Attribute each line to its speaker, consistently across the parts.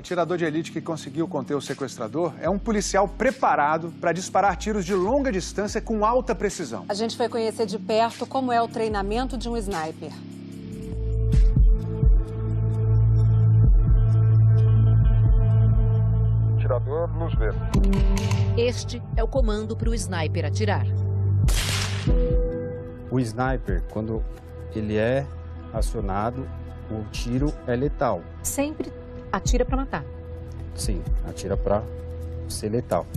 Speaker 1: O atirador de elite que conseguiu conter o sequestrador é um policial preparado para disparar tiros de longa distância com alta precisão.
Speaker 2: A gente foi conhecer de perto como é o treinamento de um sniper.
Speaker 3: Atirador, luz verde.
Speaker 4: Este é o comando para o sniper atirar.
Speaker 5: O sniper, quando ele é acionado, o tiro é letal.
Speaker 4: Sempre atira para matar.
Speaker 5: Sim, atira para ser letal,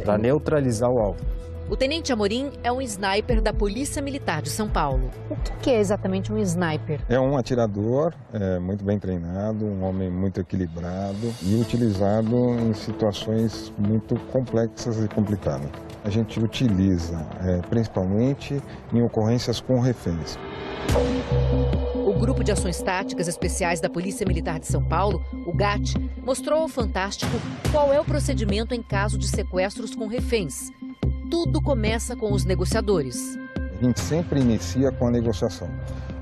Speaker 5: para neutralizar o alvo.
Speaker 4: O tenente Amorim é um sniper da Polícia Militar de São Paulo. O que é exatamente um sniper?
Speaker 3: É um atirador muito bem treinado, um homem muito equilibrado e utilizado em situações muito complexas e complicadas. A gente utiliza principalmente em ocorrências com reféns.
Speaker 4: O Grupo de Ações Táticas Especiais da Polícia Militar de São Paulo, o GAT, mostrou ao Fantástico qual é o procedimento em caso de sequestros com reféns. Tudo começa com os negociadores.
Speaker 3: A gente sempre inicia com a negociação.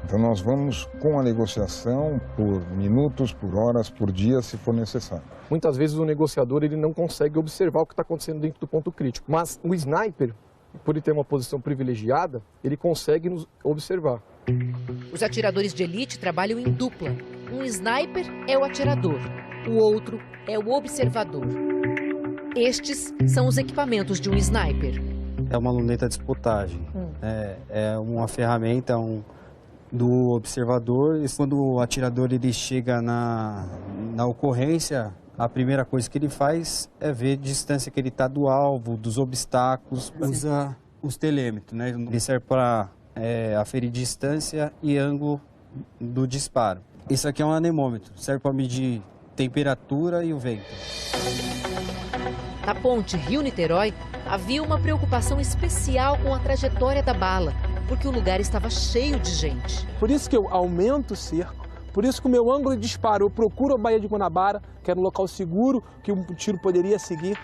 Speaker 3: Então nós vamos com a negociação por minutos, por horas, por dia, se for necessário.
Speaker 6: Muitas vezes o negociador ele não consegue observar o que está acontecendo dentro do ponto crítico. Mas o sniper, por ele ter uma posição privilegiada, ele consegue nos observar.
Speaker 4: Os atiradores de elite trabalham em dupla. Um sniper é o atirador, o outro é o observador. Estes são os equipamentos de um sniper.
Speaker 5: É uma luneta de spotagem, é uma ferramenta do observador. E quando o atirador ele chega na ocorrência, a primeira coisa que ele faz é ver a distância que ele está do alvo, dos obstáculos. Usa os telêmetros, né? Ele serve para aferir distância e ângulo do disparo. Isso aqui é um anemômetro, serve para medir temperatura e o vento.
Speaker 4: Na ponte Rio-Niterói, havia uma preocupação especial com a trajetória da bala, porque o lugar estava cheio de gente.
Speaker 7: Por isso que eu aumento o cerco, por isso que o meu ângulo de disparo, eu procuro a Baía de Guanabara, que era um local seguro, que um tiro poderia seguir.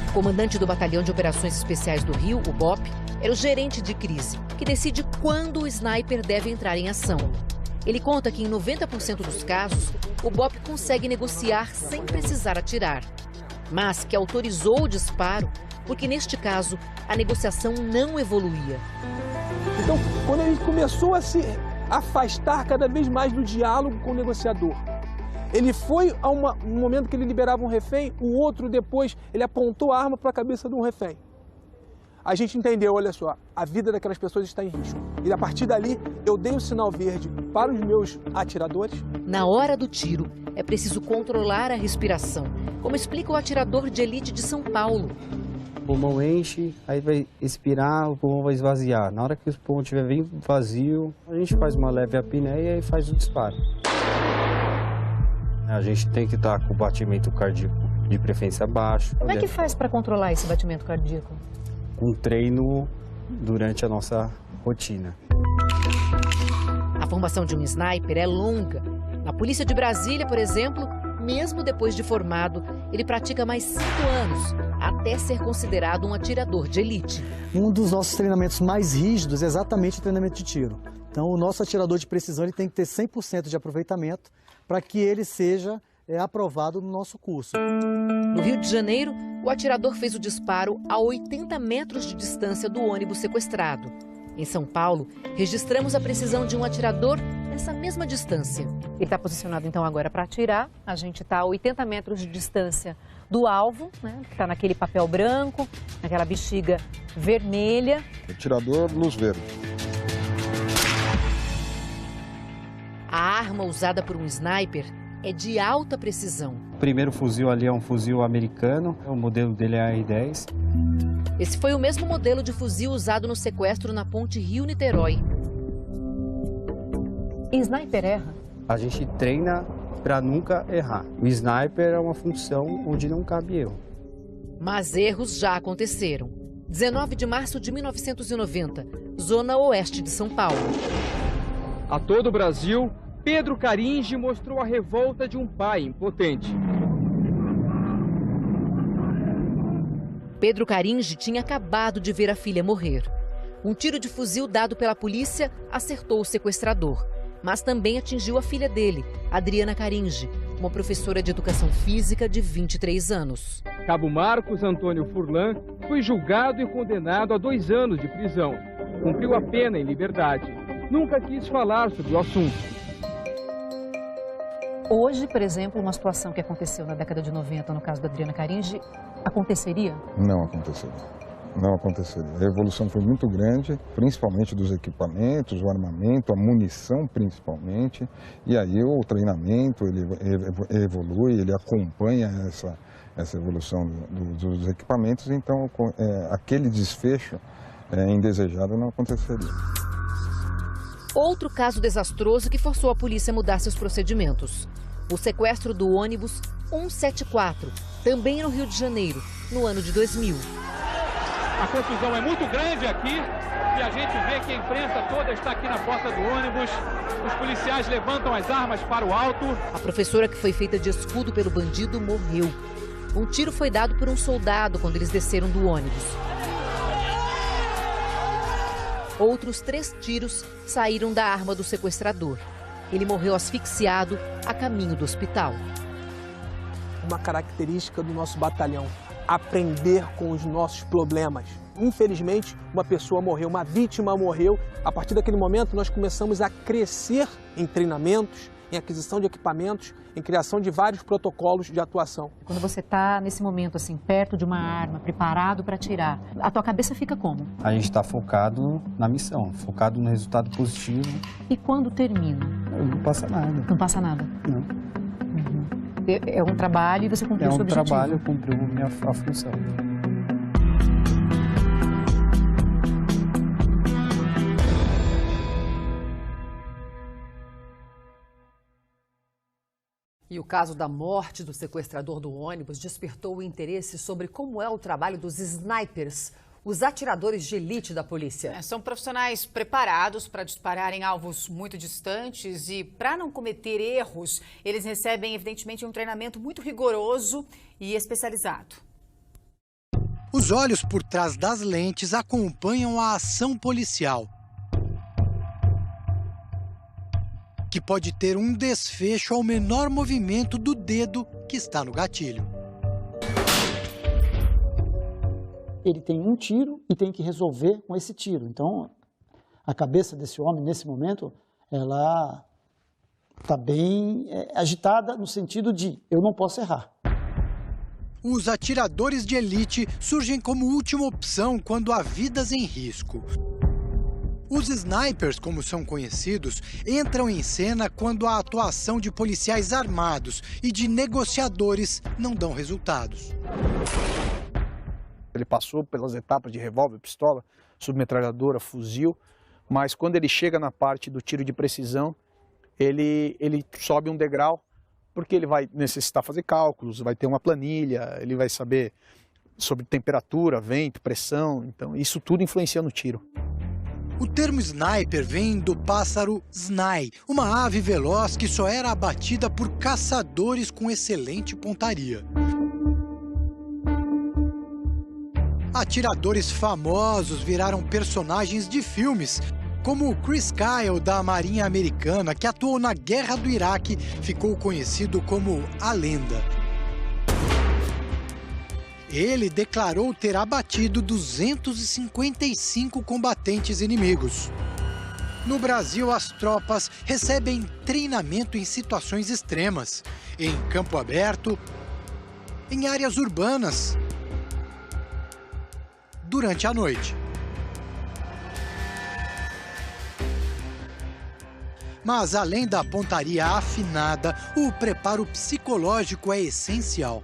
Speaker 4: O comandante do Batalhão de Operações Especiais do Rio, o BOP, era o gerente de crise, que decide quando o sniper deve entrar em ação. Ele conta que em 90% dos casos, o BOP consegue negociar sem precisar atirar, mas que autorizou o disparo porque, neste caso, a negociação não evoluía.
Speaker 7: Então, quando ele começou a se afastar cada vez mais do diálogo com o negociador, ele foi a um momento que ele liberava um refém, o outro depois, ele apontou a arma para a cabeça de um refém. A gente entendeu, olha só, a vida daquelas pessoas está em risco. E a partir dali, eu dei o sinal verde para os meus atiradores.
Speaker 4: Na hora do tiro, é preciso controlar a respiração, como explica o atirador de elite de São Paulo.
Speaker 5: O pulmão enche, aí vai expirar, o pulmão vai esvaziar. Na hora que o pulmão estiver bem vazio, a gente faz uma leve apneia e faz o disparo. A gente tem que estar com o batimento cardíaco de preferência baixo.
Speaker 4: Como é que faz para controlar esse batimento cardíaco?
Speaker 5: Com treino durante a nossa rotina.
Speaker 4: A formação de um sniper é longa. Na Polícia de Brasília, por exemplo, mesmo depois de formado, ele pratica mais 5 anos, até ser considerado um atirador de elite.
Speaker 8: Um dos nossos treinamentos mais rígidos é exatamente o treinamento de tiro. Então, o nosso atirador de precisão ele tem que ter 100% de aproveitamento para que ele seja aprovado no nosso curso.
Speaker 4: No Rio de Janeiro, o atirador fez o disparo a 80 metros de distância do ônibus sequestrado. Em São Paulo, registramos a precisão de um atirador nessa mesma distância. Ele está posicionado então agora para atirar. A gente está a 80 metros de distância do alvo, né, que está naquele papel branco, naquela bexiga vermelha.
Speaker 3: Atirador, luz verde.
Speaker 4: A arma usada por um sniper é de alta precisão.
Speaker 5: O primeiro fuzil ali é um fuzil americano, o modelo dele é AR-10.
Speaker 4: Esse foi o mesmo modelo de fuzil usado no sequestro na ponte Rio-Niterói. E sniper erra?
Speaker 5: A gente treina para nunca errar. O sniper é uma função onde não cabe erro.
Speaker 4: Mas erros já aconteceram. 19 de março de 1990, zona oeste de São Paulo.
Speaker 9: A todo o Brasil, Pedro Caringe mostrou a revolta de um pai impotente.
Speaker 4: Pedro Caringe tinha acabado de ver a filha morrer. Um tiro de fuzil dado pela polícia acertou o sequestrador, mas também atingiu a filha dele, Adriana Caringe, uma professora de educação física de 23 anos.
Speaker 9: Cabo Marcos Antônio Furlan foi julgado e condenado a 2 anos de prisão. Cumpriu a pena em liberdade. Nunca quis falar sobre o assunto.
Speaker 10: Hoje, por exemplo, uma situação que aconteceu na década de 90, no caso da Adriana Caringi, aconteceria?
Speaker 3: Não aconteceria. Não aconteceria. A evolução foi muito grande, principalmente dos equipamentos, o armamento, a munição principalmente. E aí o treinamento, ele evolui, ele acompanha essa evolução dos equipamentos. Então, aquele desfecho indesejado não aconteceria.
Speaker 4: Outro caso desastroso que forçou a polícia a mudar seus procedimentos. O sequestro do ônibus 174, também no Rio de Janeiro, no ano de 2000.
Speaker 9: A confusão é muito grande aqui e a gente vê que a imprensa toda está aqui na porta do ônibus. Os policiais levantam as armas para o alto.
Speaker 4: A professora que foi feita de escudo pelo bandido morreu. Um tiro foi dado por um soldado quando eles desceram do ônibus. Outros 3 tiros saíram da arma do sequestrador. Ele morreu asfixiado a caminho do hospital.
Speaker 7: Uma característica do nosso batalhão: aprender com os nossos problemas. Infelizmente, uma pessoa morreu, uma vítima morreu. A partir daquele momento, nós começamos a crescer em treinamentos, em aquisição de equipamentos, em criação de vários protocolos de atuação.
Speaker 10: Quando você está nesse momento, assim, perto de uma arma, preparado para atirar, a tua cabeça fica como?
Speaker 5: A gente está focado na missão, focado no resultado positivo.
Speaker 10: E quando termina?
Speaker 5: Não passa nada.
Speaker 10: Não passa nada?
Speaker 5: Não.
Speaker 10: É um trabalho e você cumpriu o seu objetivo?
Speaker 5: É um trabalho, cumpriu a função.
Speaker 11: E o caso da morte do sequestrador do ônibus despertou o interesse sobre como é o trabalho dos snipers, os atiradores de elite da polícia.
Speaker 12: São profissionais preparados para disparar em alvos muito distantes e, para não cometer erros, eles recebem, evidentemente, um treinamento muito rigoroso e especializado.
Speaker 13: Os olhos por trás das lentes acompanham a ação policial, que pode ter um desfecho ao menor movimento do dedo que está no gatilho.
Speaker 8: Ele tem um tiro e tem que resolver com esse tiro. Então, a cabeça desse homem, nesse momento, ela está bem agitada no sentido de eu não posso errar.
Speaker 13: Os atiradores de elite surgem como última opção quando há vidas em risco. Os snipers, como são conhecidos, entram em cena quando a atuação de policiais armados e de negociadores não dão resultados.
Speaker 7: Ele passou pelas etapas de revólver, pistola, submetralhadora, fuzil, mas quando ele chega na parte do tiro de precisão, ele sobe um degrau, porque ele vai necessitar fazer cálculos, vai ter uma planilha, ele vai saber sobre temperatura, vento, pressão, então isso tudo influencia no tiro.
Speaker 13: O termo sniper vem do pássaro Sny, uma ave veloz que só era abatida por caçadores com excelente pontaria. Atiradores famosos viraram personagens de filmes, como o Chris Kyle, da Marinha Americana, que atuou na Guerra do Iraque, ficou conhecido como a Lenda. Ele declarou ter abatido 255 combatentes inimigos. No Brasil, as tropas recebem treinamento em situações extremas, em campo aberto, em áreas urbanas, durante a noite. Mas, além da pontaria afinada, o preparo psicológico é essencial.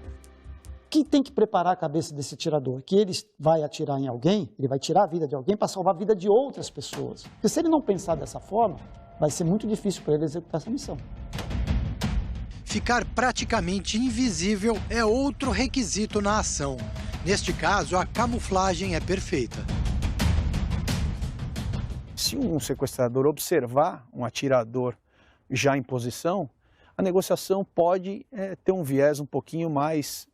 Speaker 8: Que tem que preparar a cabeça desse atirador? Que ele vai atirar em alguém, ele vai tirar a vida de alguém para salvar a vida de outras pessoas. Porque se ele não pensar dessa forma, vai ser muito difícil para ele executar essa missão.
Speaker 13: Ficar praticamente invisível é outro requisito na ação. Neste caso, a camuflagem é perfeita.
Speaker 7: Se um sequestrador observar um atirador já em posição, a negociação pode ter um viés um pouquinho mais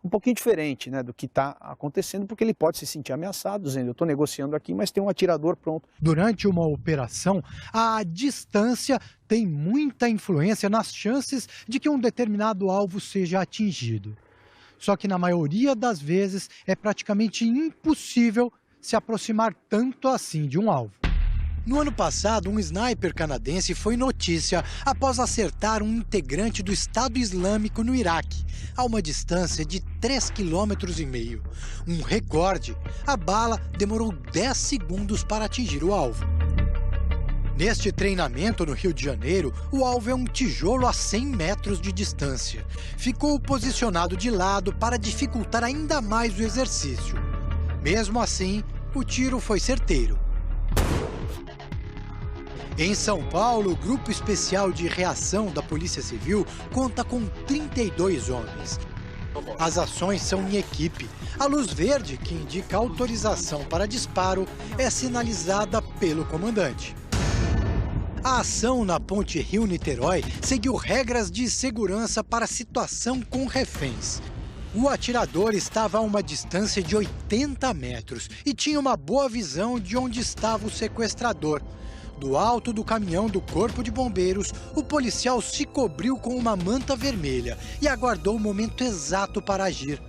Speaker 7: um pouquinho diferente, né, do que está acontecendo, porque ele pode se sentir ameaçado, dizendo, eu estou negociando aqui, mas tem um atirador pronto.
Speaker 13: Durante uma operação, a distância tem muita influência nas chances de que um determinado alvo seja atingido. Só que na maioria das vezes é praticamente impossível se aproximar tanto assim de um alvo. No ano passado, um sniper canadense foi notícia após acertar um integrante do Estado Islâmico no Iraque, a uma distância de 3,5 km. Um recorde. A bala demorou 10 segundos para atingir o alvo. Neste treinamento no Rio de Janeiro, o alvo é um tijolo a 100 metros de distância. Ficou posicionado de lado para dificultar ainda mais o exercício. Mesmo assim, o tiro foi certeiro. Em São Paulo, o Grupo Especial de Reação da Polícia Civil conta com 32 homens. As ações são em equipe. A luz verde, que indica autorização para disparo, é sinalizada pelo comandante. A ação na Ponte Rio-Niterói seguiu regras de segurança para a situação com reféns. O atirador estava a uma distância de 80 metros e tinha uma boa visão de onde estava o sequestrador. Do alto do caminhão do Corpo de Bombeiros, o policial se cobriu com uma manta vermelha e aguardou o momento exato para agir.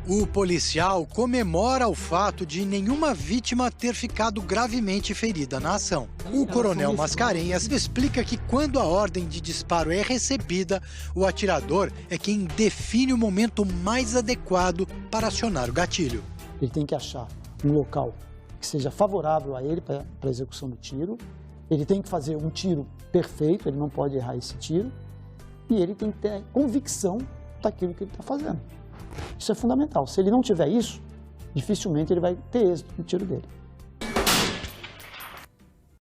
Speaker 13: O policial comemora o fato de nenhuma vítima ter ficado gravemente ferida na ação. O coronel Mascarenhas explica que quando a ordem de disparo é recebida, o atirador é quem define o momento mais adequado para acionar o gatilho.
Speaker 8: Ele tem que achar um local que seja favorável a ele para a execução do tiro. Ele tem que fazer um tiro perfeito, ele não pode errar esse tiro. E ele tem que ter convicção daquilo que ele está fazendo. Isso é fundamental. Se ele não tiver isso, dificilmente ele vai ter êxito no tiro dele.